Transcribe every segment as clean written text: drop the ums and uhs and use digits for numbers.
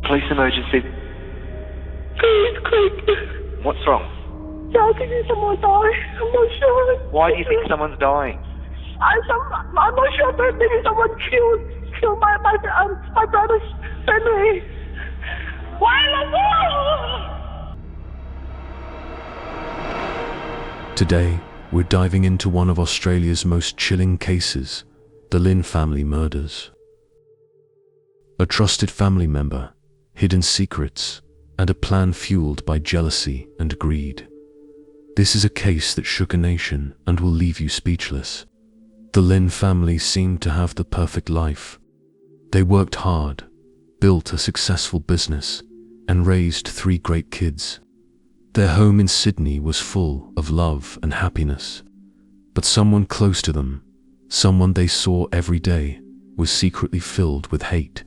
Police emergency. Please, quick. What's wrong? Yeah, I think someone died. I'm not sure. Why do you think someone's dying? I'm not sure, but maybe someone killed my brother's family. Why the Today, we're diving into one of Australia's most chilling cases, the Lynn family murders. A trusted family member, hidden secrets, and a plan fueled by jealousy and greed. This is a case that shook a nation and will leave you speechless. The Lynn family seemed to have the perfect life. They worked hard, built a successful business, and raised 3 great kids. Their home in Sydney was full of love and happiness. But someone close to them, someone they saw every day, was secretly filled with hate.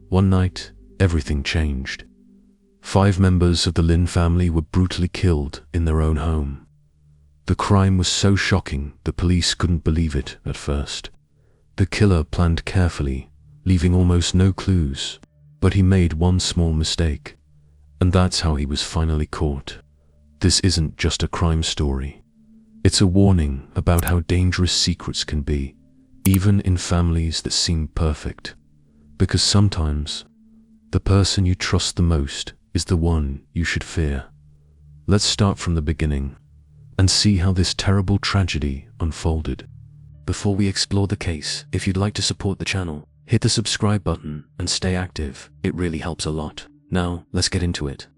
One night, everything changed. 5 members of the Lynn family were brutally killed in their own home. The crime was so shocking the police couldn't believe it at first. The killer planned carefully, leaving almost no clues, but he made one small mistake, and that's how he was finally caught. This isn't just a crime story. It's a warning about how dangerous secrets can be, even in families that seem perfect. Because sometimes, the person you trust the most is the one you should fear. Let's start from the beginning and see how this terrible tragedy unfolded. Before we explore the case, if you'd like to support the channel, hit the subscribe button and stay active. It really helps a lot. Now, let's get into it.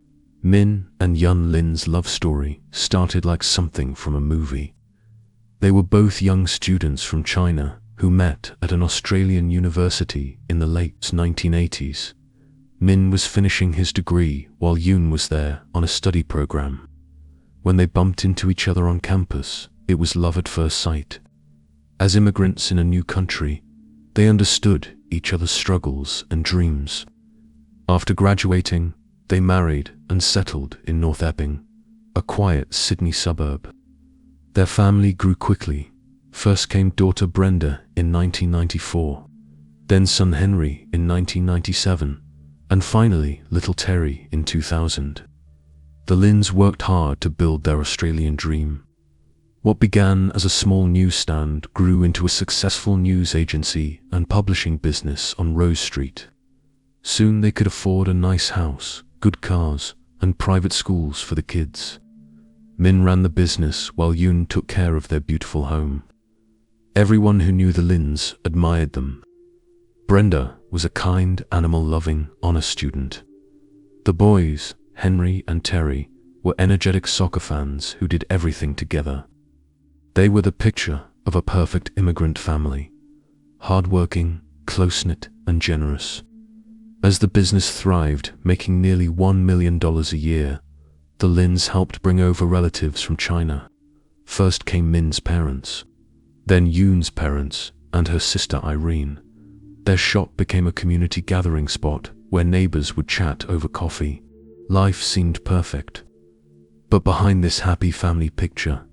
Min and Yun Lin's love story started like something from a movie. They were both young students from China who met at an Australian university in the late 1980s. Min was finishing his degree while Yun was there on a study program. When they bumped into each other on campus, it was love at first sight. As immigrants in a new country, they understood each other's struggles and dreams. After graduating, they married and settled in North Epping, a quiet Sydney suburb. Their family grew quickly. First came daughter Brenda in 1994, then son Henry in 1997, and finally little Terry in 2000. The Lynns worked hard to build their Australian dream. What began as a small newsstand grew into a successful news agency and publishing business on Rose Street. Soon they could afford a nice house, good cars, and private schools for the kids. Min ran the business while Yun took care of their beautiful home. Everyone who knew the Lynns admired them. Brenda was a kind, animal-loving, honor student. The boys, Henry and Terry, were energetic soccer fans who did everything together. They were the picture of a perfect immigrant family, hardworking, close-knit, and generous. As the business thrived, making nearly $1 million a year, the Lynns helped bring over relatives from China. First came Min's parents, then Yun's parents and her sister Irene. Their shop became a community gathering spot where neighbors would chat over coffee. Life seemed perfect. But behind this happy family picture,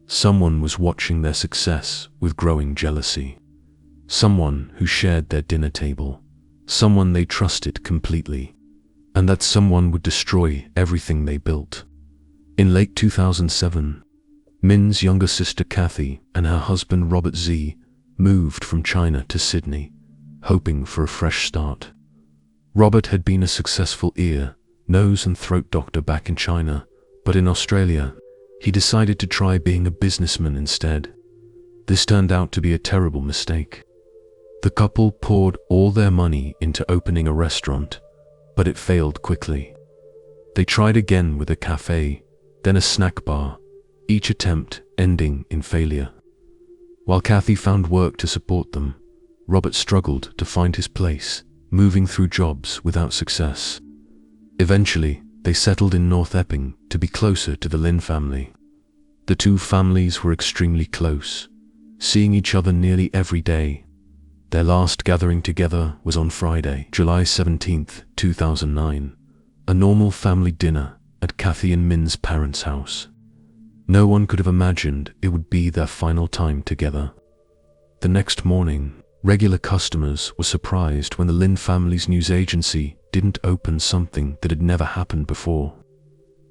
someone was watching their success with growing jealousy. Someone who shared their dinner table. Someone they trusted completely, and that someone would destroy everything they built. In late 2007, Min's younger sister Kathy and her husband Robert Z moved from China to Sydney, hoping for a fresh start. Robert had been a successful ear, nose and throat doctor back in China, but in Australia, he decided to try being a businessman instead. This turned out to be a terrible mistake. The couple poured all their money into opening a restaurant, but it failed quickly. They tried again with a cafe, then a snack bar, each attempt ending in failure. While Kathy found work to support them, Robert struggled to find his place, moving through jobs without success. Eventually, they settled in North Epping to be closer to the Lynn family. The two families were extremely close, seeing each other nearly every day. Their last gathering together was on Friday, July 17, 2009, a normal family dinner at Kathy and Min's parents' house. No one could have imagined it would be their final time together. The next morning, Regular customers were surprised when the Lin family's news agency didn't open something that had never happened before.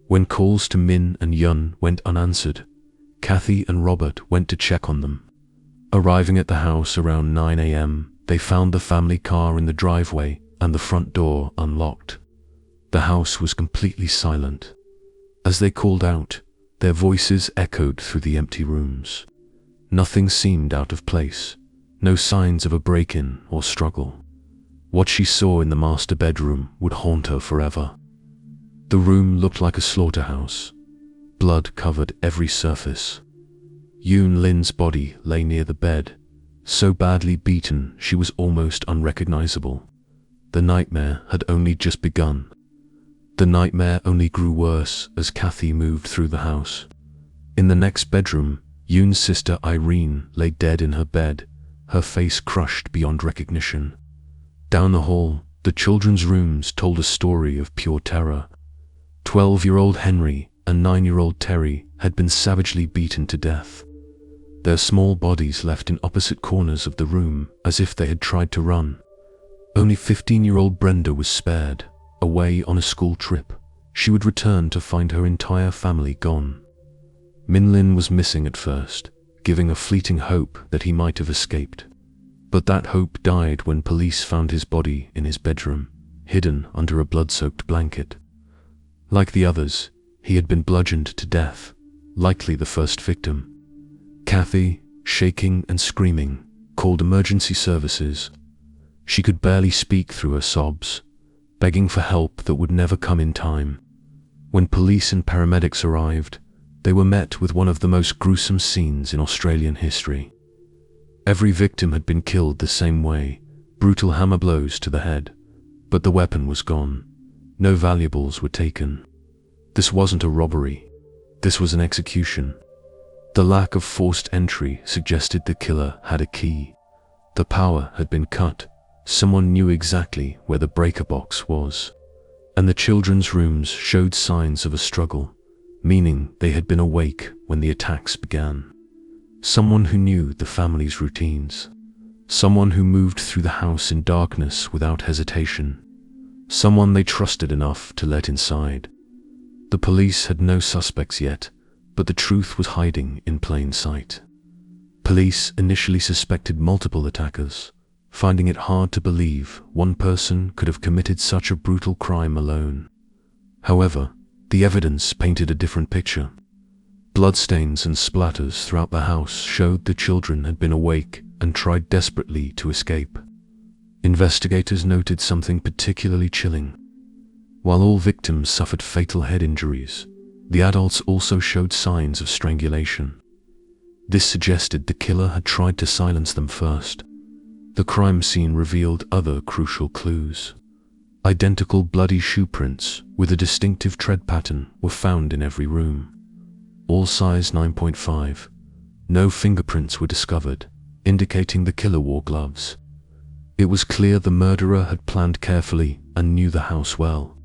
When calls to Min and Yun went unanswered, Kathy and Robert went to check on them. Arriving at the house around 9 a.m., they found the family car in the driveway and the front door unlocked. The house was completely silent. As they called out, their voices echoed through the empty rooms. Nothing seemed out of place, no signs of a break-in or struggle. What she saw in the master bedroom would haunt her forever. The room looked like a slaughterhouse. Blood covered every surface. Yoon Lin's body lay near the bed, so badly beaten she was almost unrecognizable. The nightmare had only just begun. The nightmare only grew worse as Kathy moved through the house. In the next bedroom, Yoon's sister Irene lay dead in her bed, her face crushed beyond recognition. Down the hall, the children's rooms told a story of pure terror. 12-year-old Henry and 9-year-old Terry had been savagely beaten to death. Their small bodies left in opposite corners of the room as if they had tried to run. Only 15-year-old Brenda was spared. Away on a school trip, she would return to find her entire family gone. Min Lin was missing at first, giving a fleeting hope that he might have escaped. But that hope died when police found his body in his bedroom, hidden under a blood-soaked blanket. Like the others, he had been bludgeoned to death, likely the first victim. Kathy, shaking and screaming, called emergency services. She could barely speak through her sobs, begging for help that would never come in time. When police and paramedics arrived, they were met with one of the most gruesome scenes in Australian history. Every victim had been killed the same way, brutal hammer blows to the head, but the weapon was gone. No valuables were taken. This wasn't a robbery. This was an execution. The lack of forced entry suggested the killer had a key. The power had been cut. Someone knew exactly where the breaker box was. And the children's rooms showed signs of a struggle, meaning they had been awake when the attacks began. Someone who knew the family's routines. Someone who moved through the house in darkness without hesitation. Someone they trusted enough to let inside. The police had no suspects yet, but the truth was hiding in plain sight. Police initially suspected multiple attackers, finding it hard to believe one person could have committed such a brutal crime alone. However, the evidence painted a different picture. Bloodstains and splatters throughout the house showed the children had been awake and tried desperately to escape. Investigators noted something particularly chilling. While all victims suffered fatal head injuries, the adults also showed signs of strangulation. This suggested the killer had tried to silence them first. The crime scene revealed other crucial clues. Identical bloody shoe prints with a distinctive tread pattern were found in every room. All size 9.5. No fingerprints were discovered, indicating the killer wore gloves. It was clear the murderer had planned carefully and knew the house well.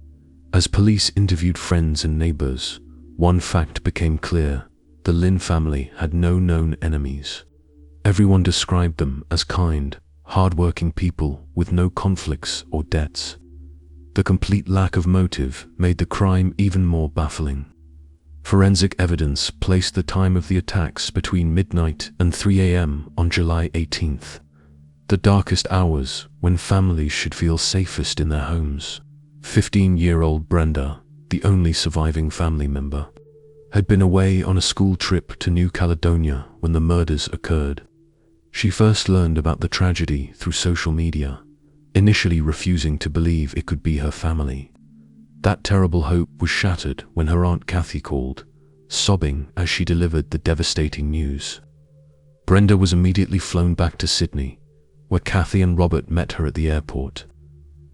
As police interviewed friends and neighbors, one fact became clear: the Lin family had no known enemies. Everyone described them as kind, hard-working people with no conflicts or debts. The complete lack of motive made the crime even more baffling. Forensic evidence placed the time of the attacks between midnight and 3 a.m. on July 18th, the darkest hours when families should feel safest in their homes. 15-year-old Brenda, the only surviving family member, had been away on a school trip to New Caledonia when the murders occurred. She first learned about the tragedy through social media, initially refusing to believe it could be her family. That terrible hope was shattered when her Aunt Kathy called, sobbing as she delivered the devastating news. Brenda was immediately flown back to Sydney, where Kathy and Robert met her at the airport.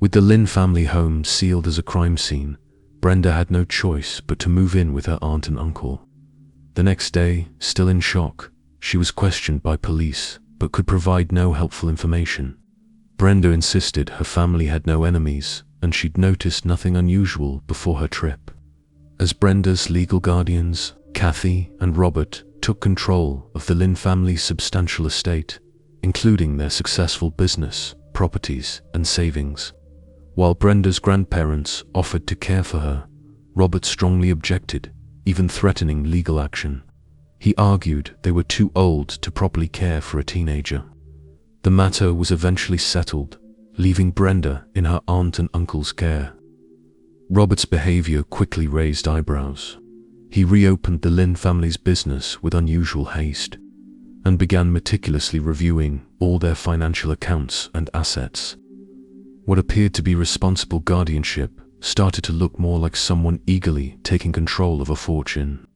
With the Lin family home sealed as a crime scene, Brenda had no choice but to move in with her aunt and uncle. The next day, still in shock, she was questioned by police but could provide no helpful information. Brenda insisted her family had no enemies and she'd noticed nothing unusual before her trip. As Brenda's legal guardians, Kathy and Robert took control of the Lin family's substantial estate, including their successful business, properties, and savings. While Brenda's grandparents offered to care for her, Robert strongly objected, even threatening legal action. He argued they were too old to properly care for a teenager. The matter was eventually settled, leaving Brenda in her aunt and uncle's care. Robert's behavior quickly raised eyebrows. He reopened the Lynn family's business with unusual haste and began meticulously reviewing all their financial accounts and assets. What appeared to be responsible guardianship started to look more like someone eagerly taking control of a fortune.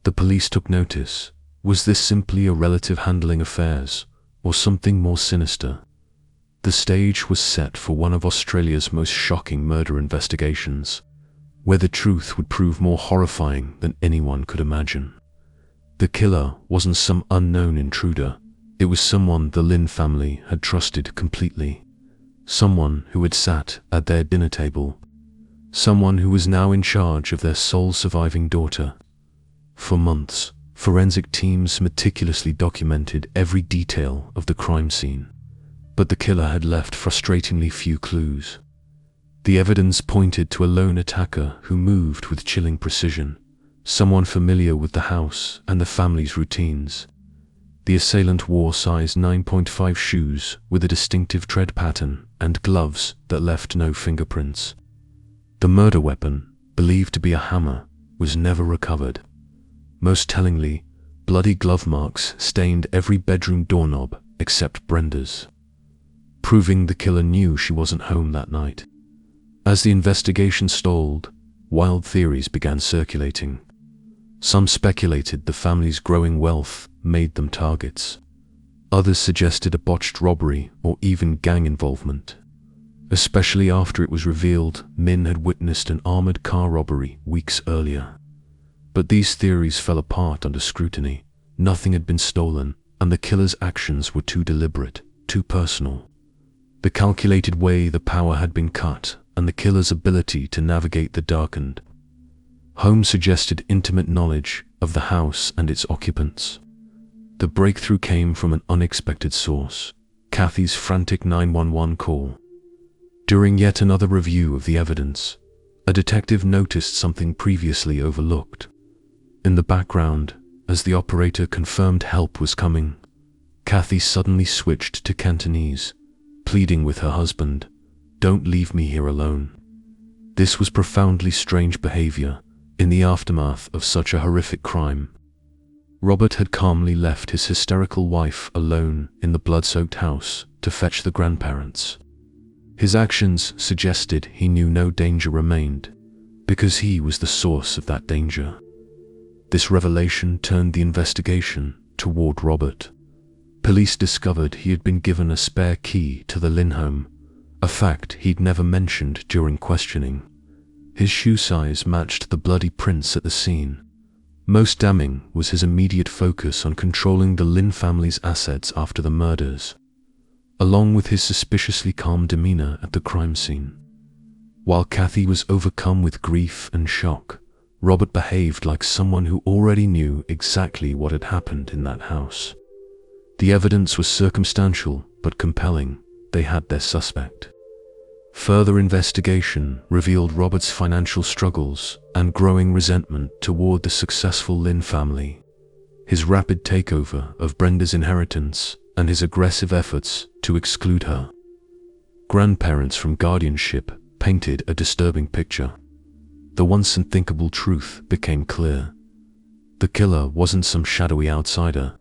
The police took notice. Was this simply a relative handling affairs, or something more sinister? The stage was set for one of Australia's most shocking murder investigations, where the truth would prove more horrifying than anyone could imagine. The killer wasn't some unknown intruder. It was someone the Lynn family had trusted completely. Someone who had sat at their dinner table. Someone who was now in charge of their sole surviving daughter. For months, forensic teams meticulously documented every detail of the crime scene, but the killer had left frustratingly few clues. The evidence pointed to a lone attacker who moved with chilling precision, someone familiar with the house and the family's routines. The assailant wore size 9.5 shoes with a distinctive tread pattern and gloves that left no fingerprints. The murder weapon, believed to be a hammer, was never recovered. Most tellingly, bloody glove marks stained every bedroom doorknob except Brenda's, proving the killer knew she wasn't home that night. As the investigation stalled, wild theories began circulating. Some speculated the family's growing wealth made them targets. Others suggested a botched robbery or even gang involvement, especially after it was revealed Min had witnessed an armored car robbery weeks earlier. But these theories fell apart under scrutiny. Nothing had been stolen, and the killer's actions were too deliberate, too personal. The calculated way the power had been cut, and the killer's ability to navigate the darkened home suggested intimate knowledge of the house and its occupants. The breakthrough came from an unexpected source, Kathy's frantic 911 call. During yet another review of the evidence, a detective noticed something previously overlooked. In the background, as the operator confirmed help was coming, Kathy suddenly switched to Cantonese, pleading with her husband, "Don't leave me here alone." This was profoundly strange behavior in the aftermath of such a horrific crime. Robert had calmly left his hysterical wife alone in the blood-soaked house to fetch the grandparents. His actions suggested he knew no danger remained, because he was the source of that danger. This revelation turned the investigation toward Robert. Police discovered he had been given a spare key to the Lynn home, a fact he'd never mentioned during questioning. His shoe size matched the bloody prints at the scene. Most damning was his immediate focus on controlling the Lynn family's assets after the murders, along with his suspiciously calm demeanor at the crime scene. While Kathy was overcome with grief and shock, Robert behaved like someone who already knew exactly what had happened in that house. The evidence was circumstantial but compelling. They had their suspect. Further investigation revealed Robert's financial struggles and growing resentment toward the successful Lynn family. His rapid takeover of Brenda's inheritance and his aggressive efforts to exclude her grandparents from guardianship painted a disturbing picture. The once unthinkable truth became clear. The killer wasn't some shadowy outsider,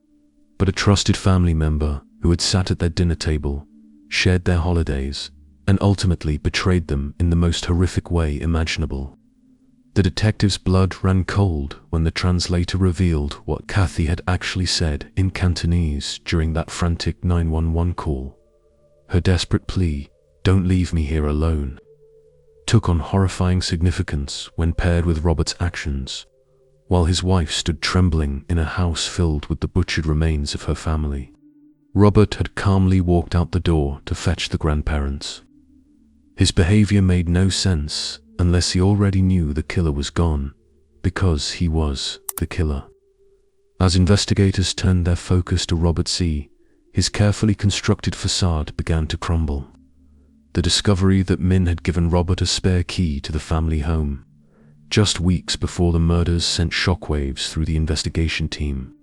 but a trusted family member who had sat at their dinner table, shared their holidays, and ultimately betrayed them in the most horrific way imaginable. The detective's blood ran cold when the translator revealed what Kathy had actually said in Cantonese during that frantic 911 call. Her desperate plea, "Don't leave me here alone," took on horrifying significance when paired with Robert's actions, while his wife stood trembling in a house filled with the butchered remains of her family. Robert had calmly walked out the door to fetch the grandparents. His behavior made no sense unless he already knew the killer was gone, because he was the killer. As investigators turned their focus to Robert C., his carefully constructed facade began to crumble. The discovery that Min had given Robert a spare key to the family home, just weeks before the murders, sent shockwaves through the investigation team.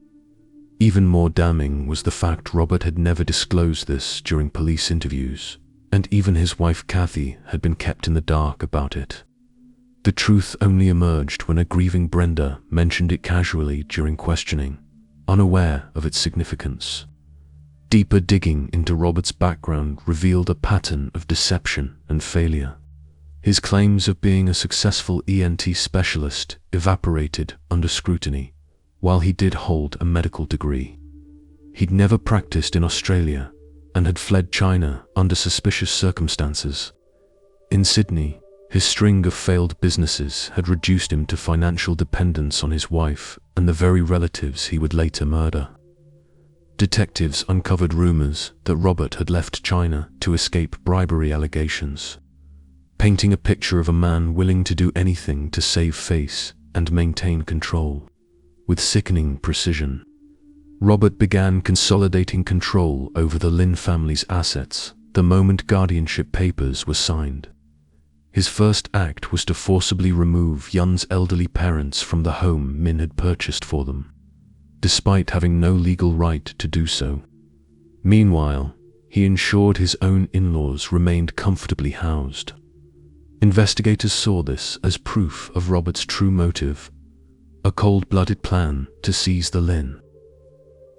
Even more damning was the fact Robert had never disclosed this during police interviews, and even his wife Kathy had been kept in the dark about it. The truth only emerged when a grieving Brenda mentioned it casually during questioning, unaware of its significance. Deeper digging into Robert's background revealed a pattern of deception and failure. His claims of being a successful ENT specialist evaporated under scrutiny. While he did hold a medical degree, he'd never practiced in Australia and had fled China under suspicious circumstances. In Sydney, his string of failed businesses had reduced him to financial dependence on his wife and the very relatives he would later murder. Detectives uncovered rumors that Robert had left China to escape bribery allegations, painting a picture of a man willing to do anything to save face and maintain control. With sickening precision, Robert began consolidating control over the Lin family's assets the moment guardianship papers were signed. His first act was to forcibly remove Yun's elderly parents from the home Min had purchased for them, despite having no legal right to do so. Meanwhile, he ensured his own in-laws remained comfortably housed. Investigators saw this as proof of Robert's true motive, a cold-blooded plan to seize the Lin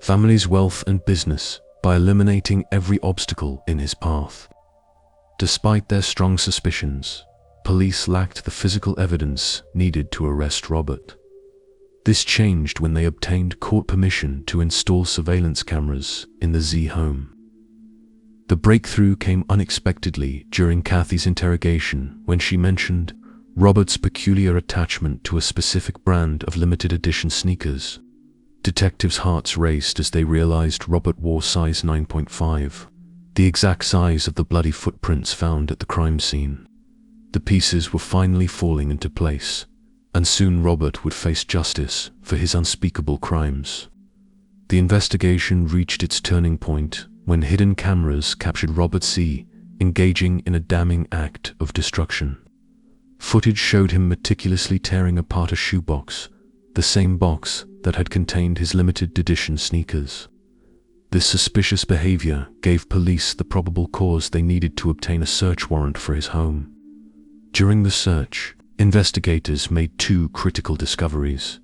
family's wealth and business by eliminating every obstacle in his path. Despite their strong suspicions, police lacked the physical evidence needed to arrest Robert. This changed when they obtained court permission to install surveillance cameras in the Z home. The breakthrough came unexpectedly during Kathy's interrogation when she mentioned Robert's peculiar attachment to a specific brand of limited edition sneakers. Detectives' hearts raced as they realized Robert wore size 9.5, the exact size of the bloody footprints found at the crime scene. The pieces were finally falling into place, and soon Robert would face justice for his unspeakable crimes. The investigation reached its turning point when hidden cameras captured Robert C. engaging in a damning act of destruction. Footage showed him meticulously tearing apart a shoebox, the same box that had contained his limited edition sneakers. This suspicious behavior gave police the probable cause they needed to obtain a search warrant for his home. During the search, investigators made two critical discoveries: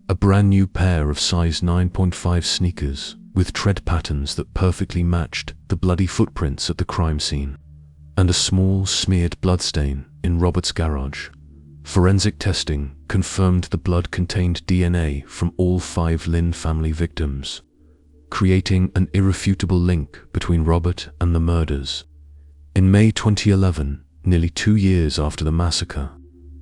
a brand new pair of size 9.5 sneakers with tread patterns that perfectly matched the bloody footprints at the crime scene, and a small smeared bloodstain in Robert's garage. Forensic testing confirmed the blood contained DNA from all 5 Lin family victims, creating an irrefutable link between Robert and the murders. In May 2011, nearly 2 years after the massacre,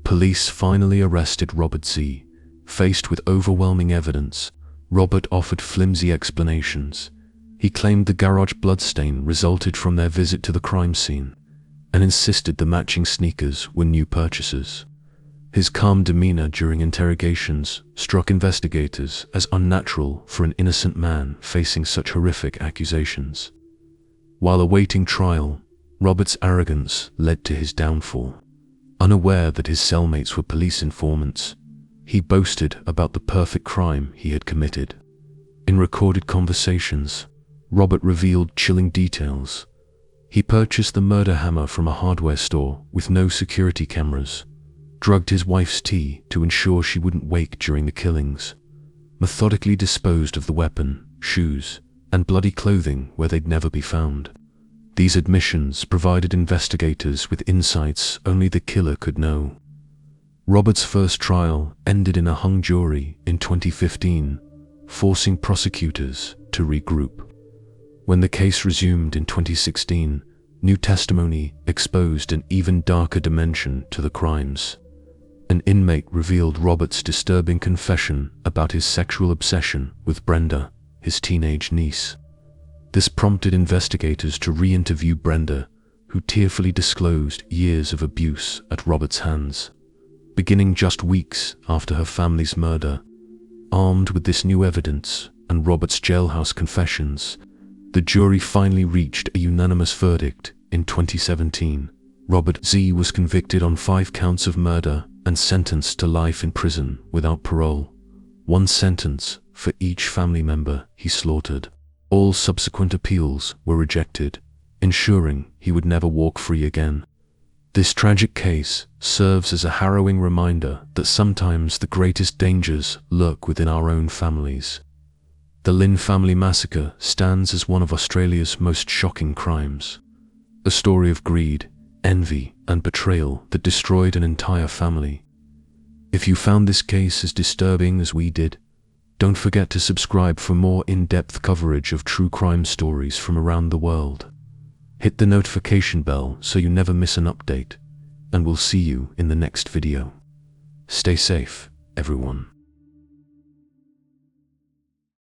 police finally arrested Robert Z. Faced with overwhelming evidence, Robert offered flimsy explanations. He claimed the garage bloodstain resulted from their visit to the crime scene, and insisted the matching sneakers were new purchases. His calm demeanor during interrogations struck investigators as unnatural for an innocent man facing such horrific accusations. While awaiting trial, Robert's arrogance led to his downfall. Unaware that his cellmates were police informants, he boasted about the perfect crime he had committed. In recorded conversations, Robert revealed chilling details. He purchased the murder hammer from a hardware store with no security cameras, drugged his wife's tea to ensure she wouldn't wake during the killings, methodically disposed of the weapon, shoes, and bloody clothing where they'd never be found. These admissions provided investigators with insights only the killer could know. Robert's first trial ended in a hung jury in 2015, forcing prosecutors to regroup. When the case resumed in 2016, new testimony exposed an even darker dimension to the crimes. An inmate revealed Robert's disturbing confession about his sexual obsession with Brenda, his teenage niece. This prompted investigators to re-interview Brenda, who tearfully disclosed years of abuse at Robert's hands. Beginning just weeks after her family's murder, armed with this new evidence and Robert's jailhouse confessions, The jury finally reached a unanimous verdict in 2017. Robert Z. was convicted on 5 counts of murder and sentenced to life in prison without parole, 1 sentence for each family member he slaughtered. All subsequent appeals were rejected, ensuring he would never walk free again. This tragic case serves as a harrowing reminder that sometimes the greatest dangers lurk within our own families. The Lynn family massacre stands as one of Australia's most shocking crimes. A story of greed, envy, and betrayal that destroyed an entire family. If you found this case as disturbing as we did, don't forget to subscribe for more in-depth coverage of true crime stories from around the world. Hit the notification bell so you never miss an update, and we'll see you in the next video. Stay safe, everyone.